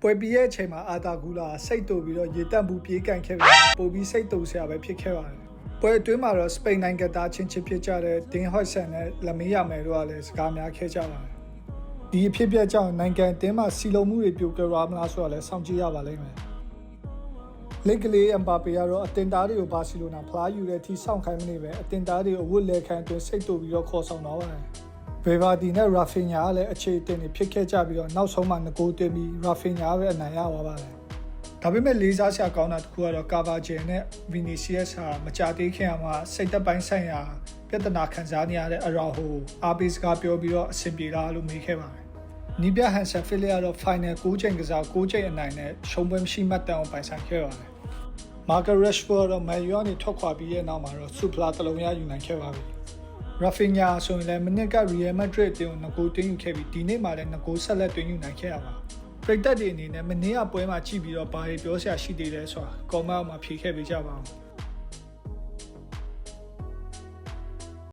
ပွဲပြီးရဲ့အချိန်မှာအာတာဂူလာစိတ်တူပြီးတော့ရေတက်မှုပြေးကန်ခဲ့ပြီးပိုပြီးစိတ်တူစရာပဲဖြစ်ခဲ့ပါတယ်ပွဲအတွင်းမှာတော့စပိန်နိုင်ငံသားချင်းဖြစ်ကြတဲ့ဒင်ဟော့ဆန်နဲ့လမီးရမယ်တို့ကလည်းစကားများခဲ့ကြပါတယ်ဒီအဖြစ်အပျက်ကြောင့်နိုင်ငံအသင်းမှာစီလုံးမှုတွေပြိုကွဲသွားမလားဆိုတာလည်းစောင့်ကြည့်ရပါလိမ့်မယ်လက်ကလေးအမ်ဘာပေကတော့အတင်သားတွေကိုဘာစီလိုနာဖလားယူတဲ့အထိစောင့်ခိုင်းမနေပဲအတင်သားတွေကိုအဝတ်လဲခံအတွင်းစိတ်တူပြီးတော့ခေါ်ဆောင်တော့ပါတယ်ဗေဗာဒီနဲ့ရာဖင်ညာကလည်းအခြေအတင်တွေဖြစ်ခဲ့ကြပြီးတော့နောက်ဆုံးမှ2ဂိုးသွင်းပြီးရာဖင်ညာပဲအနိုင်ရသွားပါတယ်ဒါပေမဲ့လေးစားစရာကောင်းတာတစ်ခုကတော့ကာဗာဂျယ်နဲ့ဗီနီစီယက်စ်ဟာမကြသေးခင်မှာစိတ်သက်ပိုင်းဆိုင်ရာပြဿနာခံစားနေရတဲ့အရာဟိုအားပေးစကားပြောပြီးတော့အဆင်ပြေတာလို့မေးခဲ့ပါတယ်နီးပြဟန်ဆန်ဖီလီကတော့ final 6 ချိန်ကစား6ချိန်အနိုင်နဲ့ရှုံးပွဲမရှိမှတ်တမ်းအောင်ပိုင်ဆိုင်ခဲ့ပါတယ်မာကာရက်ရှ်ဖို့တော့မန်ယူကနေထွက်ခွာပြီးတဲ့နောက်မှာတော့ဆူဖလာတစ်လုံးရယူနိုင်ခဲ့ပါပြီရာဖင်ညာဆိုရင်လည်းမနစ်ကရီယယ်မက်ဒရစ်တင်ကို2ဂိုးသွင်းယူခဲ့ပြီးဒီနေ့မှလည်း2ဂိုးဆက်လက်သွင်းယူနိုင်ခဲ့ရပါပရိသတ်တွေအနေနဲ့မနေ့ကပွဲမှာကြည့်ပြီးတော့ဘာတွေပြောစရာရှိသေးလဲဆိုတာကောမန့်အောက်မှာဖြေခဲ့ပေးကြပါဦး